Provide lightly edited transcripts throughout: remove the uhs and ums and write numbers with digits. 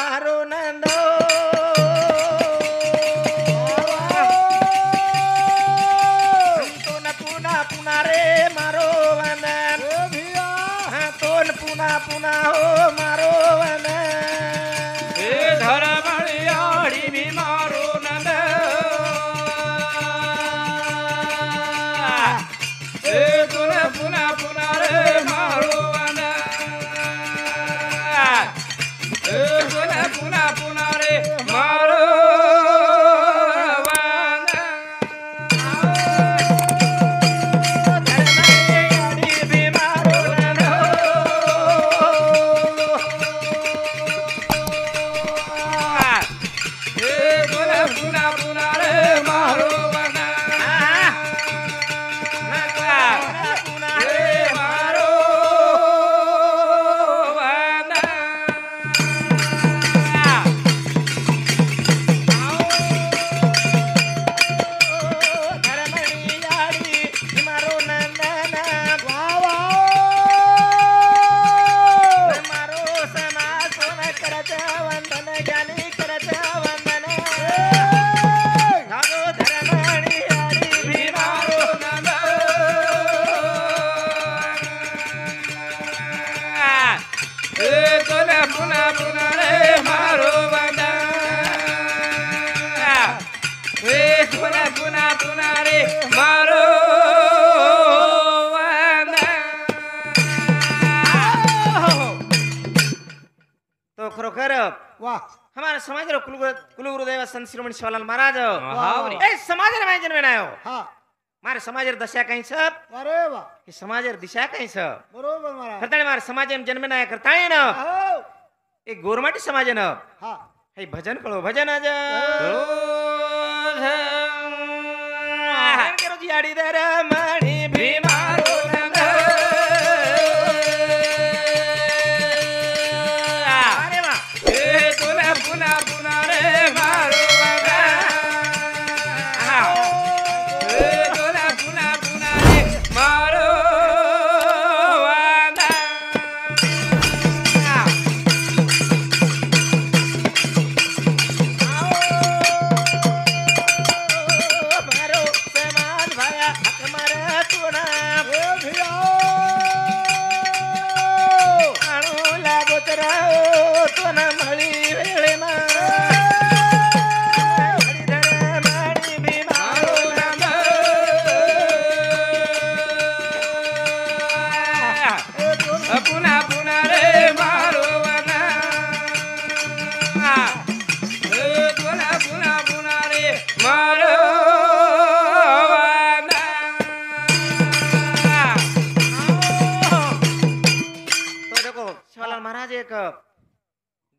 मारो नंदो संतोन पुन्हा पुन्हा रे मारो वंदन तोन पुन्हा पुन्हा हो मारो वंदन धर्मळियाडी भी मारो नंद तुला पुन्हा पुन्हा रे मारो पुन्हा पुन्हा पुन्हा रे मारो हमारे समाज कुलगुरुदेव संत श्रीमणी शिवालाल महाराज समाज जन्मे नायो मारे समाज दशा कहीं सब अरे वाह हे समाज दिशा कहीं सब बरोबर महाराज करताळे मारे समाज जन्मे नाय करताळे ना एक गोरमाटी समाज न हा हे भजन कळो भजन आज करो जी आडी दर मणी भीमारो नंद अरे वा ए तुला पुन्हा पुन्हा रे मारो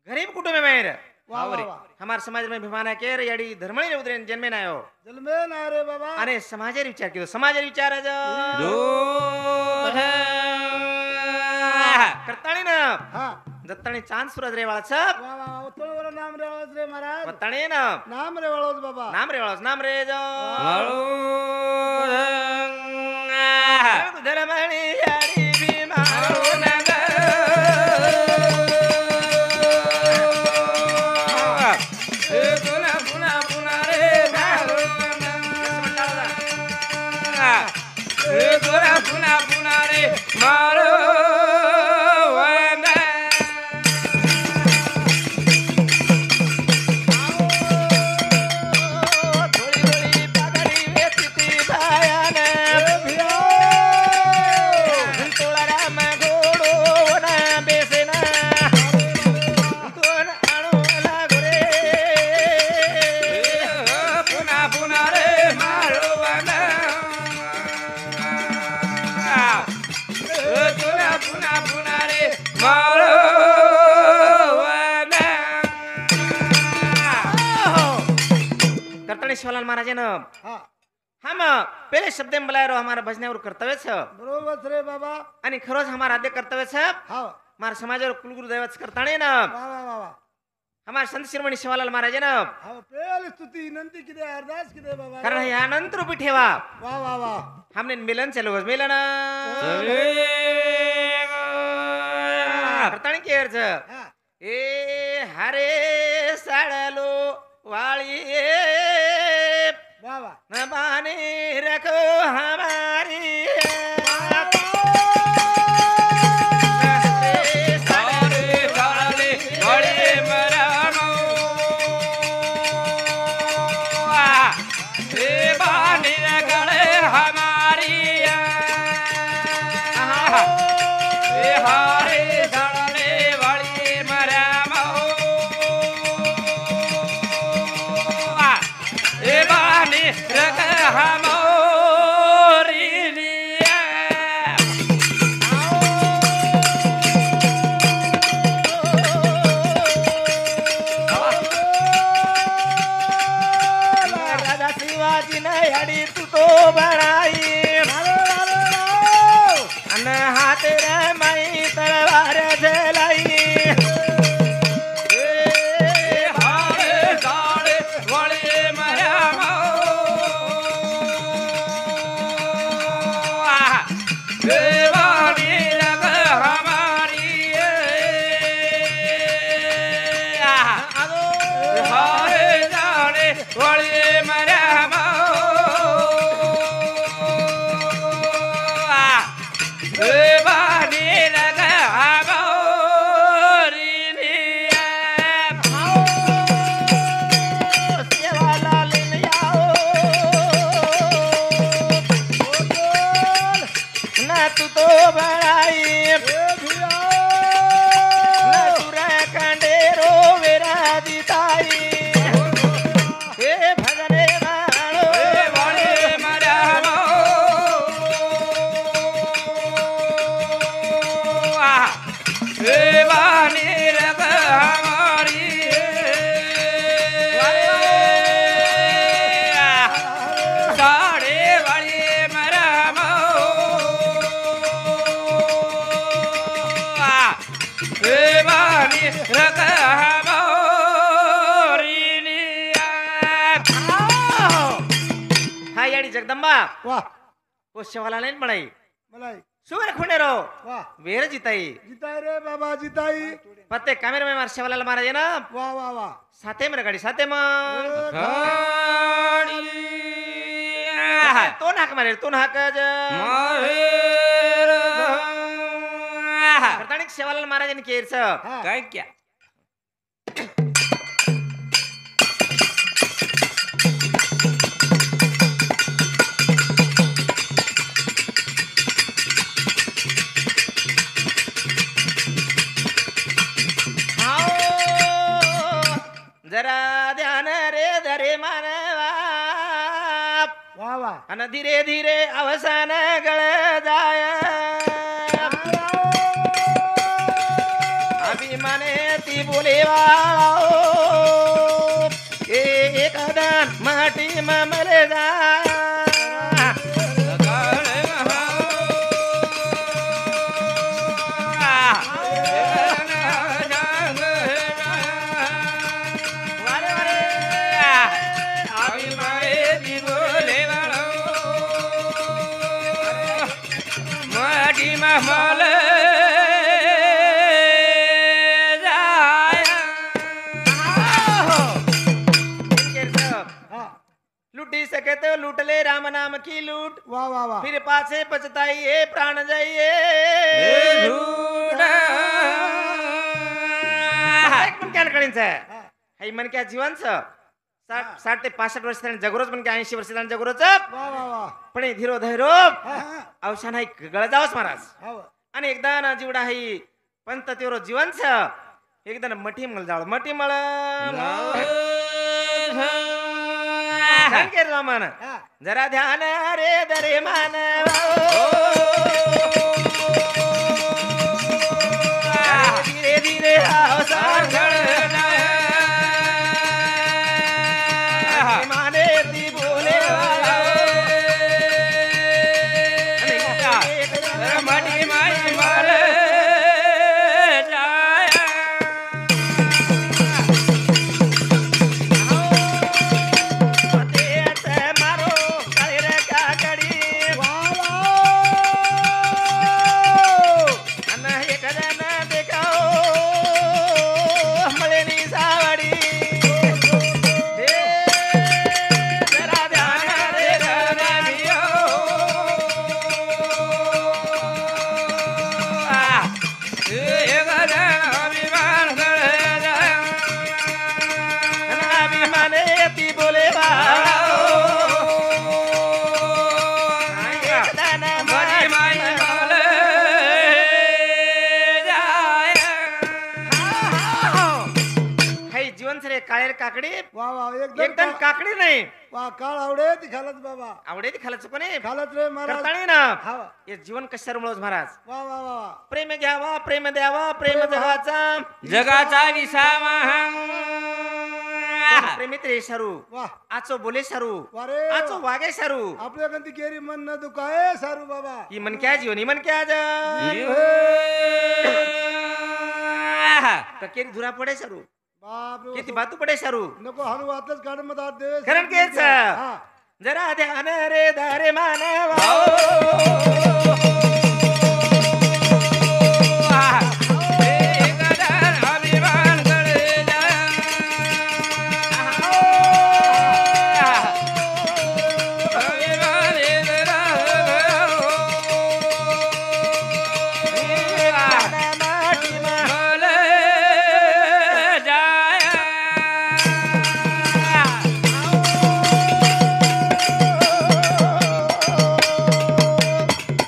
गरीब कुटुंब में हमारे समाज में भिमाना केर याडी धर्मळी उदरे जन्मे नायो जन्मे ना रे बाबा अरे समाजेर विचार किदो समाजेर विचार आज करताळी ना हा दत्ताणी चांद सूरज रे वाळा सब वा वा उतळवर नाम रे वाळज रे महाराज वत्ताणी ना नाम रे वाळज बाबा नाम रे वाळा नाम रे जो धर्मळी याडी भीमारो नंद पुन्हा पुन्हा रे मारो शिवालाल महाराज हम पहले शब्द में बुलाए रहो हमारा भजनावर कर्तव्य छ बरोबर रे बाबा आणि खरोच हमारा आद्य कर्तव्य छ हां हमारा समाजावर कुलगुरु दैवत करताणे ना वा वा वा हमारे संत शिरोमणी शिवालाल महाराज ना हां पहले स्तुती विनंती किदे अरदास किदे बाबा कारण हे अनंत रूपी ठेवा वा वा वा हमने मिलन चलो मिलन करताणे के अर्थ ए हरे साड़लो वाली वा वा न बानी रखो हमारी जगदंबा वा वो शिवाला नहीं बनाई मलाई सुवर खुंडे रो वा वेर जिताई जिताई रे बाबा जिताई पत्ते कैमरे में मार शिवाला मारा ना वा वा वा साथे में गाड़ी साथे में गाड़ी तो नाक मारे तो नाक कर्तानिक शिवाला महाराज ने केर सब काय क्या जरा ध्यान रे धरे मानवा वा वा आणि धीरे धीरे अवसान गळ जाय अभिमाने ती बोलेवा एखादा माटी ममले जा लुटी सके तो लूट ले राम नाम की लूट वा वा वा फिर पासे पछताइए प्राण जाइए मन क्या कळींच मन क्या जीवन 60 ते 65 वर्ष जगरोच पण 80 वर्ष जगरोच वा वा वा पण धीरो धैरो अवसान गळ जावस महाराज आणि एकदा ना जीवडा ही पंत तेरो जीवनच एकदा मठी मळ जाळ मठी मळ के रामन जरा ध्यान रे दरे मान धीरे धीरे माने ती बोले मटी माई मार जीवनच रे काळेर काकडी वा वा एकदम एकदम काकडी नाही वा काळ आवडे ती खालच बाबा आवडे ती खालच कोणी खालच रे महाराज करताळी ना हा हे जीवन कशावर मुळच महाराज वा वा वा वा प्रेम घ्यावा प्रेम द्यावा प्रेम जगाचा जगाचा विसावा प्रेमित रे शारू वा आचो बोले शारू वारे आचो वागे शारू आपल्या कंती केरी मन न दुखाए सारू बाबा ही मन क्या जीवन ही मन क्या केरी धुरा पडे शारू बाप रे किती बातू पडे शारू नको हनु वातच काढ मत आत दे कारण केच हा जरा ध्यान रे धरे मानवा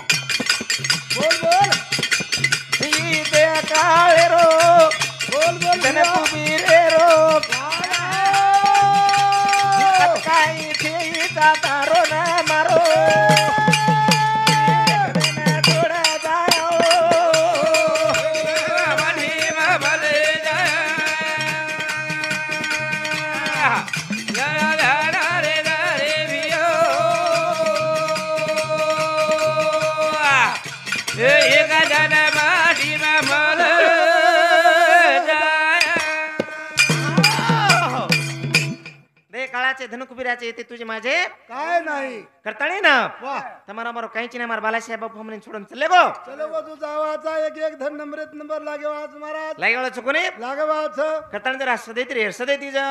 बोल बोल ही ते काळे रो बोल बोल धन कुबीरे रो काही ठेईचा तारो न मारो थोडा जायो दे काळाचे धन कुबीराचे येते तुझे माझे काय नाही करताळी ना वा તમારા મારો કઈ ચીને માર બાલાસિયા બાપુ અમને છોડન ચલે ગો चलो वो तू जावाचा एक एक धन नंबरेत नंबर लागे वाच महाराज લાઈ વાળો છોકોને लागे वाच કરતાણ જરા સદેતી રે સદેતી જા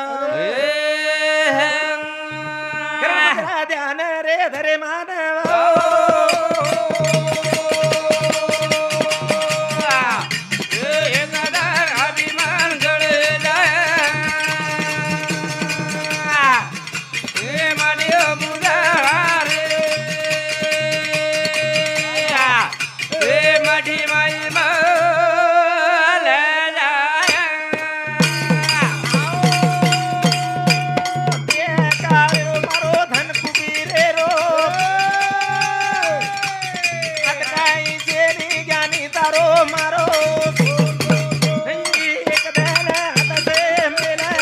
કરા ધ્યાન રે ધરે માનવ કે કાળો મારો ધન કુબીરે રો અટકાઈ જેની જ્ઞાની તારો મારો એક દલ હાથ સે મેલા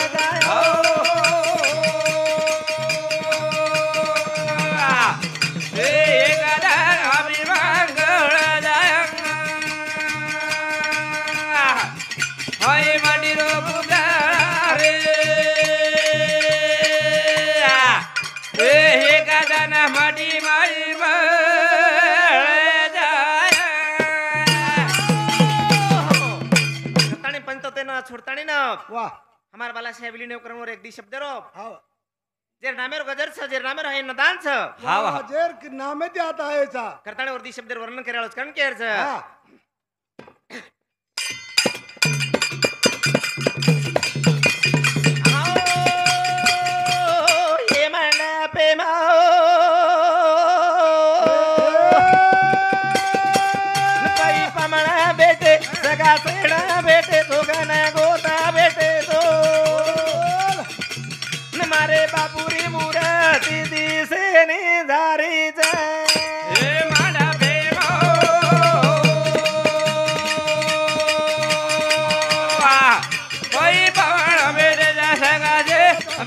છોડતાણી પંચોતેર નો છોડતાણી નો वाह हमार बाला साहेब लिने करमोर एक दी शब्द रो हाँ जेर नामेर गजर छ जेर नामेर है नदान छ वाह जेर नामे ते आता है चा करताणे वर दी शब्द वर्णन कराळो कारण केर छ हाँ आओ ये मन पे माओ कोई पमणा बेटे सगा सेड़ा बेटे सोगना गोता बेटे तो न मारे बापुरी मूर्ति दी से निधारी जाए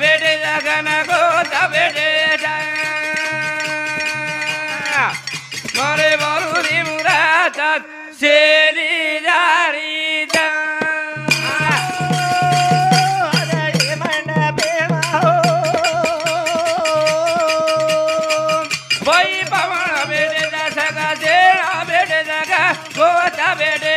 बेटे जगन को बेटे मरे बरुरी मुरा शेरी जारी वही पवन बेटे जगा शेरा बेटे जगा गोता बेटे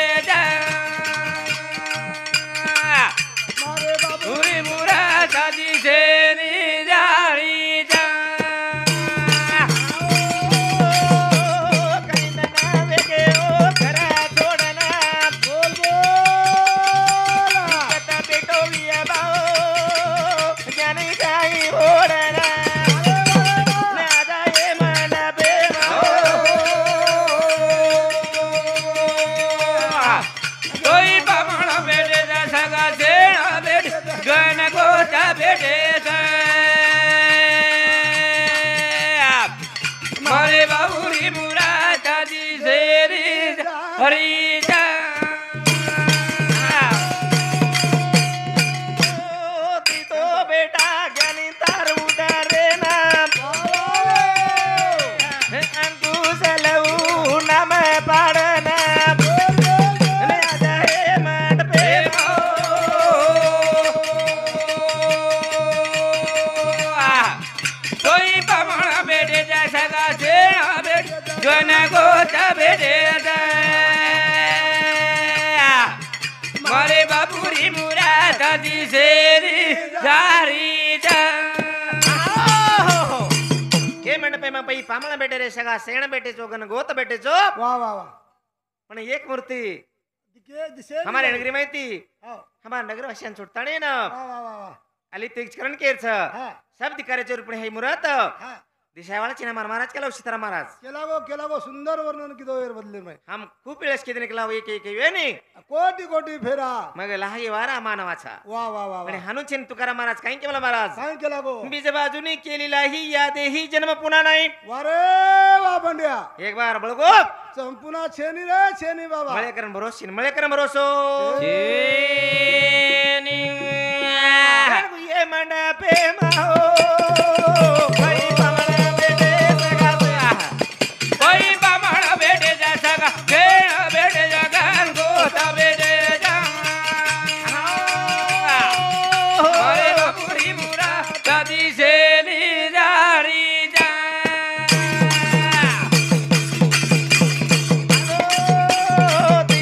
मारे बाबू पूरी मुरा शादी शेरी जारी बोल बोल कोई पवन बेटे जगा शेरा बेटे गन को दिसेनी जारी जा हे मंडपे मग पै पामळा भेटे रे सगळा सेण भेटेचो गण गोत भेटेचो वाह वाह वाह पण एक मूर्ती दिसे हमारे नगरी माहिती हाँ हमारा नगर वशान छुटताणे ना वाह वाह वाह वाह अली तेजकरण केरच हाँ सब दिकाराचे रूपणे हे मुरात हाँ दिशावाला चिन्ह महाराज केला सीतारा महाराज केला वो सुंदर वर्णन की दो एर बदले में हम खूप वेळेस किती निकला एक एक वेणी कोटी कोटी फेरा मग लहाई वारा मानवाचा वाह वाह वाह आणि वाह हानुचिन तुकाराम महाराज काही केला महाराज काय केला गो बीज बाजूनी केलेला ही यादेही जन्म पुन्हा नाही वारे वाह बंड्या एक बार बळगो संपूर्ण छेनी रे छेनी बाबा मळेकरण भरोशीन मळेकरण भरोसो जेनी ये मंडपे माहो भाई पामळा बेटे सगाचा कोई बामण बेटे जा सगा खेळ बेटे जा गान गोता बेटे जा अरे बापुरी मुरा दिसेनी जारी जा ती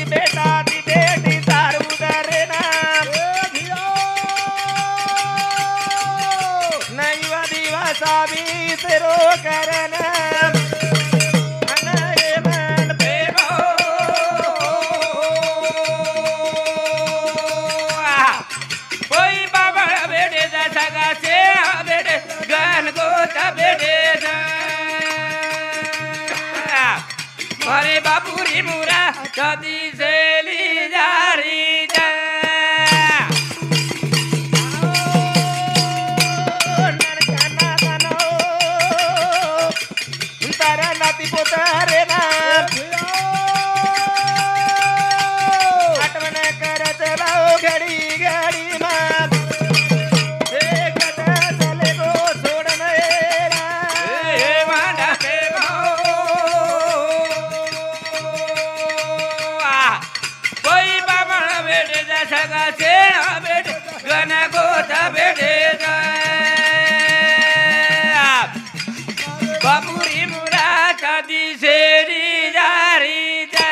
बेटी सारू करे ना नैवा दिवसा बीसरो करन अनये मन पे कोई बाबा बेटे जा सगा से बेटे गान गोता बेटे जा अरे बापुरी मुरा कदी सेली जारी जा नरकाना दानो तारा नाती पोतारे ना आठवण करत राहो घडी घडी मान हे कथा झाले गो सोडन येरा ए मांडा के कोई बाबा बेटे जा सगा से बेटे गन गोता बेटे जा बापुरी मुरा चादी सेरी जारी जा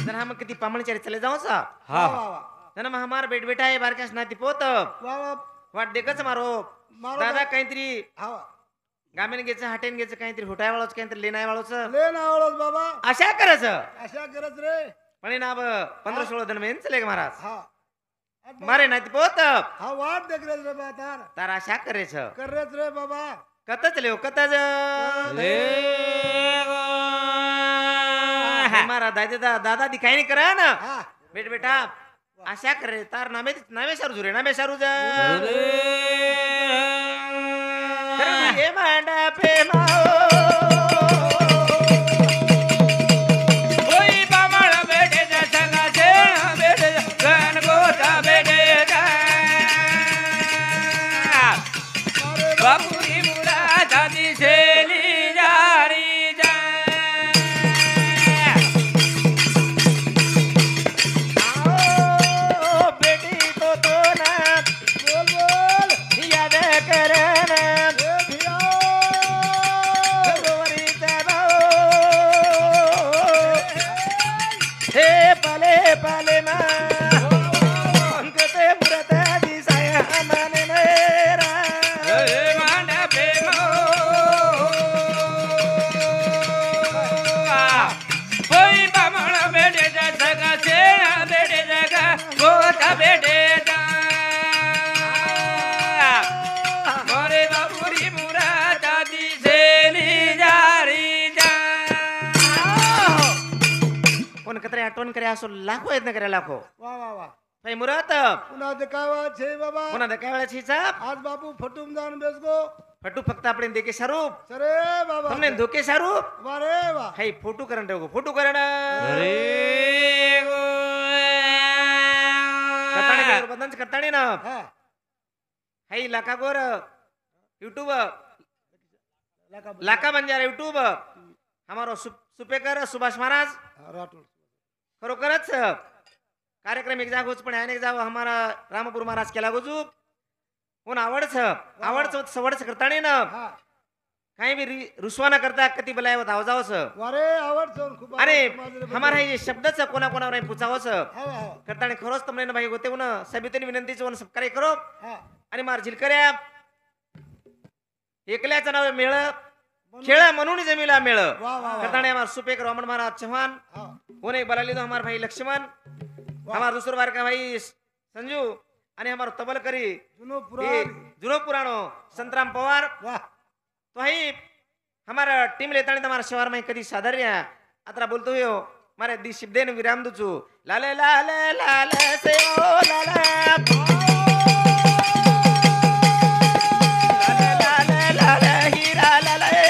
जन हम किती पामणचारी चले जाऊ सा वाह वाह वाह जन मग हमार बेट बेटा आहे बारकास नाती पोत वाह वाह वाट देखच मारो मारो दादा काहीतरी हाँ गामीन घ्यायचं हाटेन घ्यायचं काहीतरी हुटाय वाळूच काहीतरी लेनाय वाळूच ले ना आवडत बाबा अशा करायच अशा करत रे पण ना 15-16 दिन में चले महाराज हाँ मारे नाती पोत हाँ वाट देख रहे रे बाबा तार तार अशा करायच कर रहे रे बाबा कत चले हो कत ले मारा दादा दादा दिखाई नाही करा ना हाँ बेट बेटा अशा करे तार नामे नामे सारू जुरे नामे सारू जा ये मांडा पे माओ कोई बामण बेटे जा सगा से बेटे गन गोता बेटे जा बापुरी मुरा दादी सेली जारी जा आओ बेटी तो ना बोल बोल याद करना ए भिया गोवरीचा भाऊ हे पले पले मा अंकते मुरत दिसाया माने नेरा ए मांडा प्रेमो कोई बामण बेटे जा सगा से बेटे जगा गोता बेटे जा मोरे बापुरी मुरा दादी सेली जारी जा कोण कतरे आठवण करे असो लाखो यत्न करे लाखो वाह वाह वाह भाई मुरात पुन्हा देखावा छे बाबा कोणा काय वेळा छीचा आज बापू फटूम जान बेस गो फटू फक्त आपण देखे स्वरूप सरे बाबा તમને ધોકે સારું वारे वाह હાઈ ફોટો કરણ દેવો ફોટો કરણ अरे गो કતાણી ગોર બદન કતાણી ના हाँ હાઈ લાકા ગોર YouTube लका लाका बंजारा YouTube हमारो सुपेकर सुभाष महाराज राठोड खरोखरच कार्यक्रम एक जागोच पण अनेक जाव हमारा रामपूर महाराज केला गोजू कोण आवडच आवडच सवडच करताणी ना हाँ काही भी रुसवा न करता कती बलाय धाव स वारे आवडतो खूप अरे आवडतं माझं. हमारा हे शब्दच कोणा कोणावर पुचावस हो हो करता आणि खरोच तमने भाई होते उन सबितेने विनंतीच वन सबकार्य करो हा आणि मार झिलकऱ्या एकल्याचं नाव मेळ खेळ म्हणून जमीला मेळ वा वा वा करताने हमार सुपेक रमण महाराज चौहान हा उन्हें एक बला लीधो हमार भाई लक्ष्मण हमार दूसर बार का भाई संजू आणि हमार तबल करी जुनो पुराण जुनो पुराणो संतराम पवार वाह तो ही हमारा टीम लेता हमारा शहर में कदी सादर्या अतरा बोलतो हो मारे दी शिबदेन विराम दुचू लाले लाले लाले से ओ लाले लाले लाले लाले हीरा लाले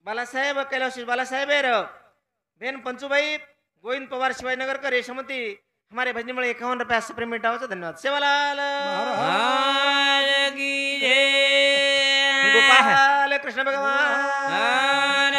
बालासाहेब कैलाश बालासाहेब है बेन पंचुभाई गोविंद पवार शिवाजीनगर का रेशमती हमारे भजन में 51 रुपया सप्रेमेंट आवश्यक धन्यवाद सेवालाल गोपाल कृष्ण भगवान